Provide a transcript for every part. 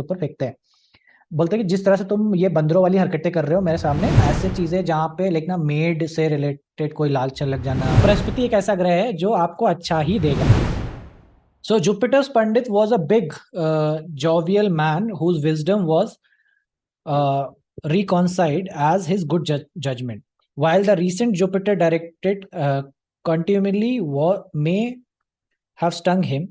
ऊपर फेंकते हैं। बोलते हैं कि जिस तरह से तुम ये बंदरों वाली हरकतें कर रहे हो मेरे सामने, ऐसे चीजें जहां पे लाइक ना मेड से रिलेटेड कोई लालच लग जाना। बृहस्पति एक ऐसा ग्रह है जो आपको अच्छा ही देगा। So Jupiter's Pandit was a big, jovial man whose wisdom was reconciled as his good judgment. While the recent Jupiter directed continually may have stung him,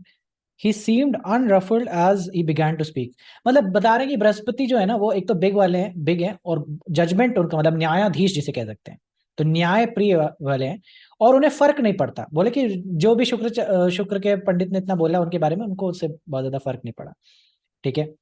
he seemed unruffled as he began to speak. मतलब बता रहे हैं कि बृहस्पति जो है ना वो एक तो बिग वाले हैं, बिग हैं, और जजमेंट उनका मतलब न्यायाधीश जिसे कह सकते हैं, तो न्याय प्रिय वाले हैं, और उन्हें फर्क नहीं पड़ता। बोले कि जो भी शुक्र के पंडित ने इतना बोला उनके बारे में, उनको उससे बहुत ज्यादा फर्क नहीं पड़ा। ठीक है।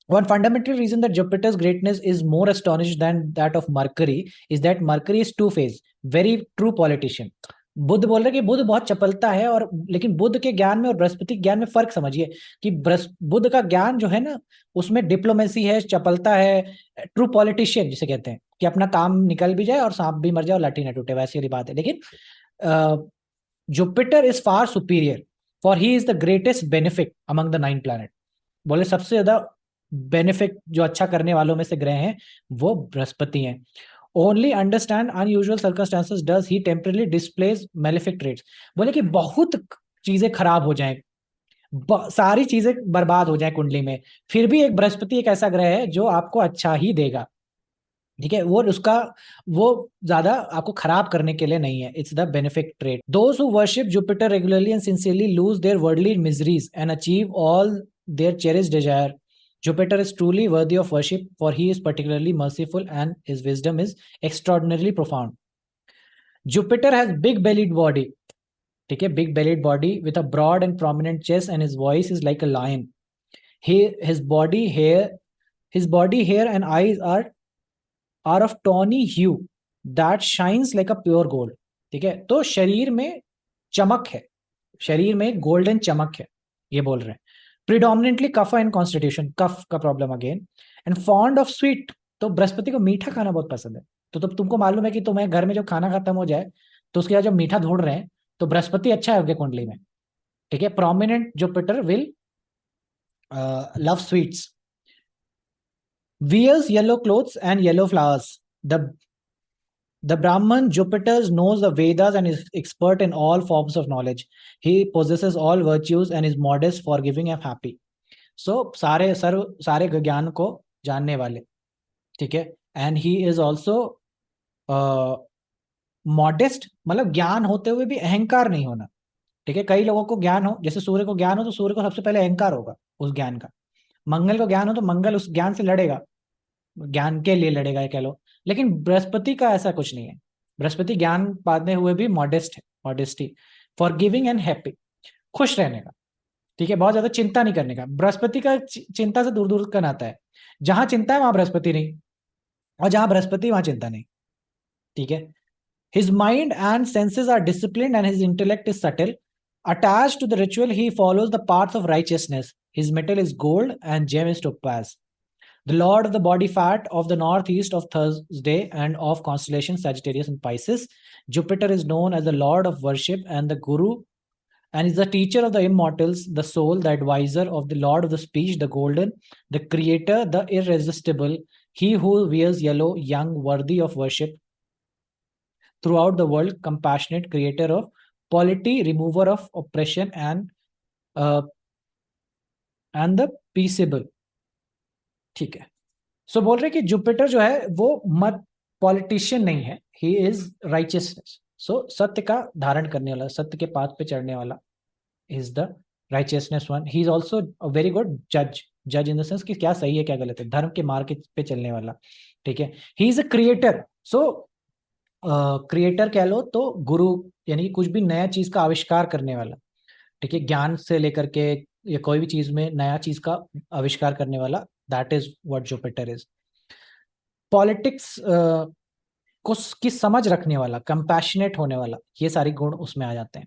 One fundamental reason that Jupiter's greatness is more astonished than that of Mercury is that Mercury is two-faced, very true politician. बुध बोल रहे कि बुध बहुत चपलता है, और लेकिन बुध के ज्ञान में और बृहस्पति के ज्ञान में फर्क समझिए कि बुध का ज्ञान जो है ना उसमें डिप्लोमेसी है, चपलता है, ट्रू पॉलिटिशियन जिसे कहते हैं कि अपना काम निकल भी जाए और सांप भी मर जाए और लाठी ना टूटे, वैसी वाली बात है। लेकिन Jupiter is far superior, for he is the greatest benefit among the 9 planet. बोले सबसे ज्यादा बेनिफिट जो अच्छा करने वालों में से ग्रह हैं वो बृहस्पति हैं। Only understand unusual circumstances does he temporarily displays malefic traits. बोले कि बहुत चीजें खराब हो जाएं, सारी चीजें बर्बाद हो जाए कुंडली में, फिर भी एक बृहस्पति एक ऐसा ग्रह है जो आपको अच्छा ही देगा। ठीक है, वो उसका वो ज्यादा आपको खराब करने के लिए नहीं है। It's the benefit trait. Those who worship Jupiter regularly and sincerely lose their worldly miseries and achieve all their cherished desire. Jupiter is truly worthy of worship, for he is particularly merciful and his wisdom is extraordinarily profound. Jupiter has big bellied body. ठीक है, big bellied body with a broad and prominent chest, and his voice is like a lion. He his body hair and eyes are of tawny hue that shines like a pure gold. ठीक है, तो शरीर में चमक है, शरीर में golden चमक है, ये बोल रहे हैं। प्रिडोमिनेंटली कफ एंड कॉन्स्टिट्यूशन, कफ का problem again, and fond of sweet, तो बृहस्पति को मीठा खाना बहुत पसंद है। तो तुमको मालूम है कि तुम्हें घर में जब खाना खत्म हो जाए तो उसके बाद जब मीठा ढूंढ रहे हैं तो बृहस्पति अच्छा है उनके कुंडली में। ठीक है, prominent Jupiter will love sweets, wears yellow clothes and yellow flowers. The Brahman Jupiter knows the Vedas and is expert in all forms of knowledge. He possesses all virtues and is modest, forgiving and happy. So सारे ज्ञान को जानने वाले। ठीक है, and he is also modest, मतलब ज्ञान होते हुए भी अहंकार नहीं होना। ठीक है, कई लोगों को ज्ञान हो, जैसे सूर्य को ज्ञान हो तो सूर्य को सबसे पहले अहंकार होगा उस ज्ञान का। मंगल को ज्ञान हो तो मंगल उस ज्ञान से लड़ेगा, ज्ञान के लिए लड़ेगा ये कह लो। लेकिन बृहस्पति का ऐसा कुछ नहीं है। बृहस्पति ज्ञान पाने हुए भी मॉडेस्ट है, modesty, for giving and happy, खुश रहने का। ठीक है, बहुत ज्यादा चिंता नहीं करने का। बृहस्पति का चिंता से दूर दूर का नाता है। जहां चिंता है वहां बृहस्पति नहीं, और जहां बृहस्पति वहां चिंता नहीं। ठीक है, his mind and senses are discipline and his intellect is subtle. Attached to the ritual he follows the path of righteousness. His metal is gold and gem is topaz. The lord of the body fat of the northeast of Thursday and of constellation Sagittarius and Pisces. Jupiter is known as the lord of worship and the guru, and is the teacher of the immortals, the soul, the advisor of the lord of the speech, the golden, the creator, the irresistible, he who wears yellow, young, worthy of worship throughout the world, compassionate, creator of polity, remover of oppression, uh, and the peaceable. ठीक है, सो बोल रहे कि Jupiter जो है वो मत politician नहीं है, ही इज राइचियसनेस। सो सत्य का धारण करने वाला, सत्य के पाथ पे चढ़ने वाला is the righteousness one. He is also a very good जज, जज इन द सेंस कि क्या सही है क्या गलत है, धर्म के मार्ग पे चलने वाला। ठीक है, he is a creator. So creator कह लो तो गुरु, यानी कि कुछ भी नया चीज का आविष्कार करने वाला। ठीक है, ज्ञान से लेकर के या कोई भी चीज में नया चीज का आविष्कार करने वाला, that is what Jupiter is. Politics को की समझ रखने वाला, कंपैशनेट होने वाला, ये सारे गुण उसमें आ जाते हैं।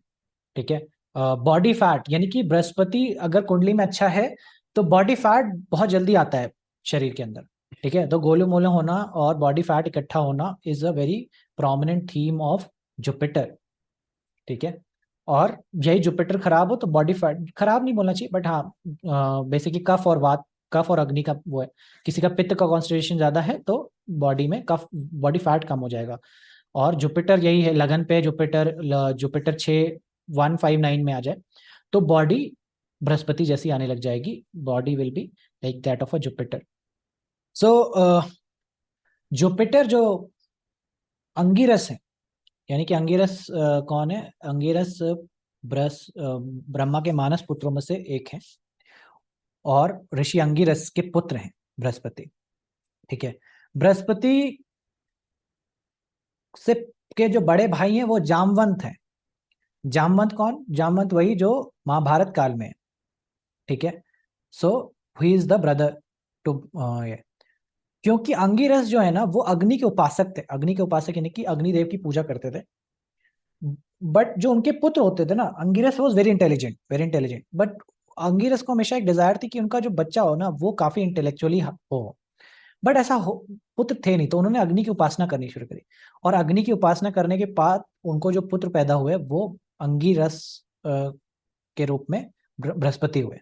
ठीक है, बॉडी फैट, यानी कि बृहस्पति अगर कुंडली में अच्छा है तो बॉडी फैट बहुत जल्दी आता है शरीर के अंदर। ठीक है, तो गोलू मोलू होना और बॉडी फैट इकट्ठा होना is a very prominent theme of Jupiter. ठीक है, और यही जुपिटर खराब हो तो बॉडी फैट, खराब नहीं बोलना चाहिए बट हाँ बेसिकली कफ और वात कफ और अग्नि का वो है। किसी का पित्त का कॉन्सेंट्रेशन ज्यादा है तो बॉडी में कफ, बॉडी फैट कम हो जाएगा। और जुपिटर यही है लगन पे, जुपिटर जुपिटर 6159 में आ जाए तो बॉडी बृहस्पति जैसी आने लग जाएगी, body will be like that of a Jupiter. So Jupiter जो अंगिरस है, यानी कि अंगिरस कौन है? अंगिरस ब्रह्मा के मानस पुत्रों में से एक है और ऋषि अंगिरस के पुत्र हैं बृहस्पति। ठीक है, बृहस्पति से के जो बड़े भाई हैं वो जामवंत हैं। जामवंत कौन? जामवंत वही जो महाभारत काल में है। ठीक है, so he is the brother too, क्योंकि अंगिरस जो है ना वो अग्नि के उपासक थे, अग्नि के उपासक यानी कि अग्निदेव की पूजा करते थे। बट जो उनके पुत्र होते थे ना, Angiras was very intelligent, very intelligent, but Angiras को हमेशा एक डिजायर थी कि उनका जो बच्चा हो ना वो काफी इंटेलेक्चुअली हो। बट ऐसा हो पुत्र थे नहीं, तो उन्होंने अग्नि की उपासना करनी शुरू करी। और अग्नि की उपासना करने के बाद उनको जो पुत्र पैदा हुए वो अंगिरस के रूप में बृहस्पति हुए।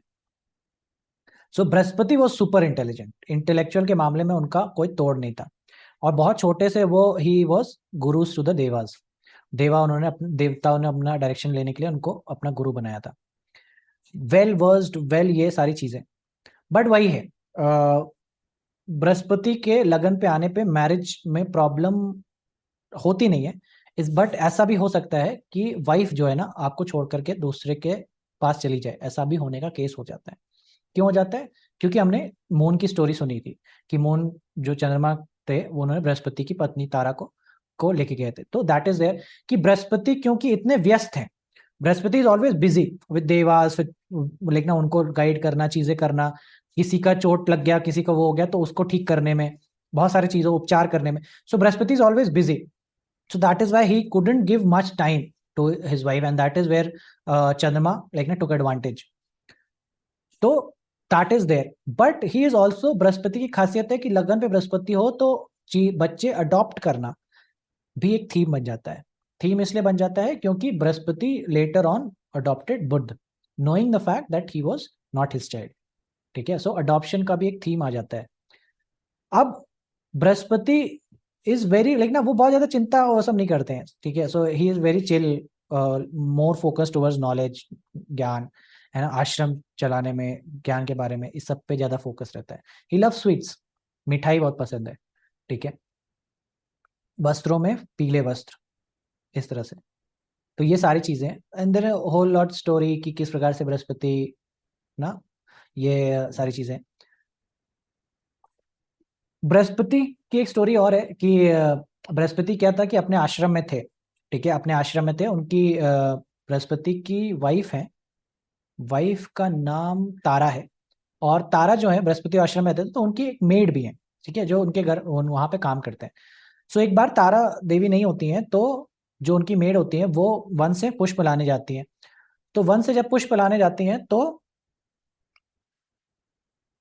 सो बृहस्पति वो सुपर इंटेलिजेंट, इंटेलेक्चुअल के मामले में उनका कोई तोड़ नहीं था। और बहुत छोटे से वो he was Guru to the Dewas, उन्होंने अपने देवताओं ने अपना डायरेक्शन लेने के लिए उनको अपना गुरु बनाया था। वेल वर्स्ड, वेल ये सारी चीजें। बट वही है, बृहस्पति के लगन पे आने पे मैरिज में प्रॉब्लम होती नहीं है इस, बट ऐसा भी हो सकता है कि वाइफ जो है ना आपको छोड़ करके दूसरे के पास चली जाए, ऐसा भी होने का केस हो जाता है। क्यों हो जाता है? क्योंकि हमने मून की स्टोरी सुनी थी कि मून जो चंद्रमा थे वो उन्होंने बृहस्पति की पत्नी तारा को लेके गए थे। तो दैट इज देयर कि बृहस्पति क्योंकि इतने व्यस्त हैं, Brihaspati is always busy with Dewas, लेकिन उनको गाइड करना, चीजें करना, किसी का चोट लग गया, किसी का वो हो गया तो उसको ठीक करने में, बहुत सारी चीजों उपचार करने में। So Brihaspati is always busy, so that is why he couldn't give much time to his wife, and that is where Chandrama like took advantage. तो that is there, but he is also, Brihaspati की खासियत है कि लगन पे बृहस्पति हो तो बच्चे अडॉप्ट करना भी एक थीम बन जाता है। थीम इसलिए बन जाता है क्योंकि Brihaspati later on adopted Buddha, knowing the fact that he was not his child. ठीक है, सो अडॉप्शन का भी एक थीम आ जाता है। अब बृहस्पति इज वेरी लाइक ना, वो बहुत ज्यादा चिंता वो सब नहीं करते हैं। ठीक है, so he is very chill, more focus towards knowledge, ज्ञान है ना, आश्रम चलाने में, ज्ञान के बारे में, इस सब पे ज्यादा फोकस रहता है। ही लव स्वीट्स, मिठाई बहुत पसंद है। ठीक है, वस्त्रों में पीले वस्त्र, इस तरह से। तो ये सारी चीजें and their whole lot story कि किस प्रकार से बृहस्पति ना, ये सारी चीजें। बृहस्पति की एक स्टोरी और है कि बृहस्पति क्या था कि अपने आश्रम में थे। ठीक है, अपने आश्रम में थे, उनकी बृहस्पति की वाइफ है, वाइफ का नाम तारा है। और तारा जो है बृहस्पति आश्रम में थे तो उनकी एक मेड भी है। ठीक है, जो उनके घर वहां पे काम करते हैं। सो एक बार तारा देवी नहीं होती हैं तो जो उनकी मेड होती है वो वन से पुष्प लाने जाती हैं। तो वन से जब पुष्प लाने जाती हैं तो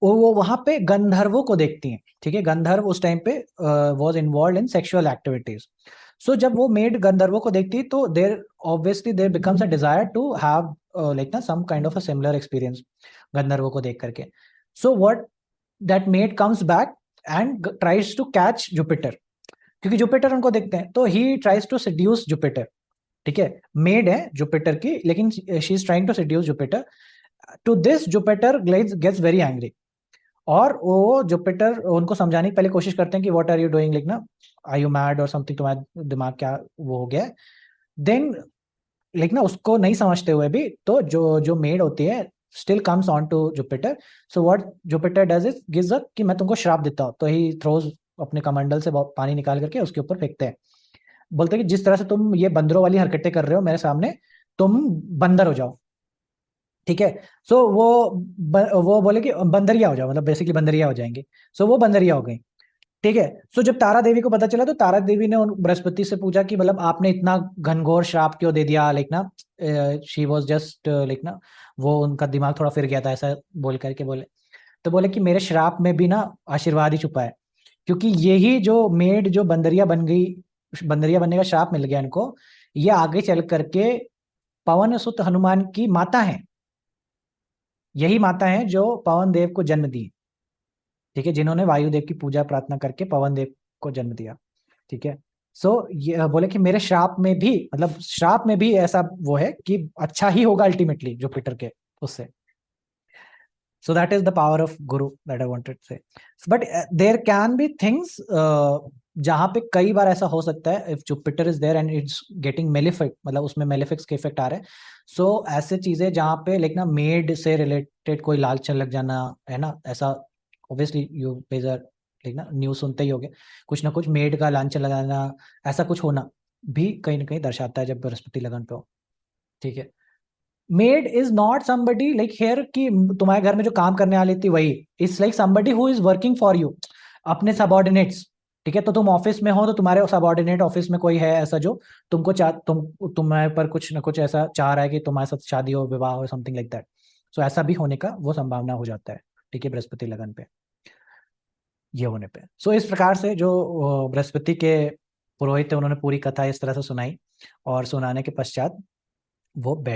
वो वहां पे गंधर्वों को देखती हैं। ठीक है, गंधर्व उस टाइम पे was involve in sexual activities. So जब वो मेड गंधर्वों को देखती है तो there obviously there becomes a desire to have like ना some kind of a similar experience गंधर्वों को देख करके। So what that maid comes back and tries to catch Jupiter, क्योंकि जुपिटर उनको देखते हैं तो he tries to seduce Jupiter. ठीक है, मेड है जुपिटर की लेकिन she is trying to seduce Jupiter. To this Jupiter gets very angry और वो जुपिटर उनको समझाने की पहले कोशिश करते हैं कि what are you doing, like ना आर यू मैड और समथिंग, तुम्हारा दिमाग क्या वो हो गया है। देन लेकिन ना उसको नहीं समझते हुए भी तो जो जो मेड होती है still comes on to Jupiter. So what Jupiter does is gives a कि मैं तुमको श्राप देता हूँ। तो ही थ्रोज अपने कमंडल से पानी निकाल करके उसके ऊपर फेंकते हैं, बोलते हैं कि जिस तरह से तुम ये बंदरों वाली हरकतें कर रहे हो मेरे सामने, तुम बंदर हो जाओ। ठीक है, सो वो बोले कि बंदरिया हो जाओ, मतलब बेसिकली बंदरिया हो जाएंगे। सो वो बंदरिया हो गई। ठीक है, सो जब तारा देवी को पता चला तो तारा देवी ने बृहस्पति से पूछा कि मतलब आपने इतना घनघोर श्राप क्यों दे दिया, लाइक ना शी वाज जस्ट लाइक ना, वो उनका दिमाग थोड़ा फिर गया था ऐसा बोल करके बोले। तो बोले कि मेरे श्राप में भी ना आशीर्वाद ही छुपा है, क्योंकि यही जो मेड जो बंदरिया बन गई, बंदरिया बनने का श्राप मिल गया इनको, ये आगे चल करके पवन सुत हनुमान की माता है। यही माता है जो पवन देव को जन्म दी। ठीक है, जिन्होंने वायुदेव की पूजा प्रार्थना करके पवन देव को जन्म दिया। ठीक है, सो ये बोले कि मेरे श्राप में भी, मतलब श्राप में भी ऐसा वो है कि अच्छा ही होगा अल्टीमेटली जुपिटर के उससे। So that is the power of guru that I wanted to say. But there can be things जहाँ पे कई बार ऐसा हो सकता है, if Jupiter is there and it's getting malefic, मतलब उसमें malefics के इफेक्ट आ रहे हैं, so ऐसे चीजें जहाँ पे लाइक ना मेड से रिलेटेड कोई लालच लग जाना है ना, ऐसा ऑब्वियसली यू पेजर लाइक ना न्यूज सुनते ही होगे, कुछ ना कुछ मेड का लांछन लगाना, ऐसा कुछ होना भी कहीं ना कहीं दर्शाता है जब बृहस्पति लगन पे हो। ठीक है, maid is not somebody like here कि तुम्हारे घर में जो काम करने वाली थी वही, it's like somebody who is working for you, अपने सबॉर्डिनेट्स। ठीक है, तो तुम ऑफिस में हो तो तुम्हारे सबॉर्डिनेट ऑफिस में कोई है ऐसा जो तुमको तुम्हारे पर कुछ ना कुछ ऐसा चाह रहा है कि तुम्हारे साथ शादी हो, विवाह हो, समथिंग लाइक दैट। सो ऐसा भी होने का वो संभावना हो जाता है। ठीक है, बृहस्पति लगन पे ये होने पे। सो इस प्रकार से जो बृहस्पति के पुरोहित थे उन्होंने पूरी कथा इस तरह से सुनाई, और सुनाने के पश्चात वो बैठ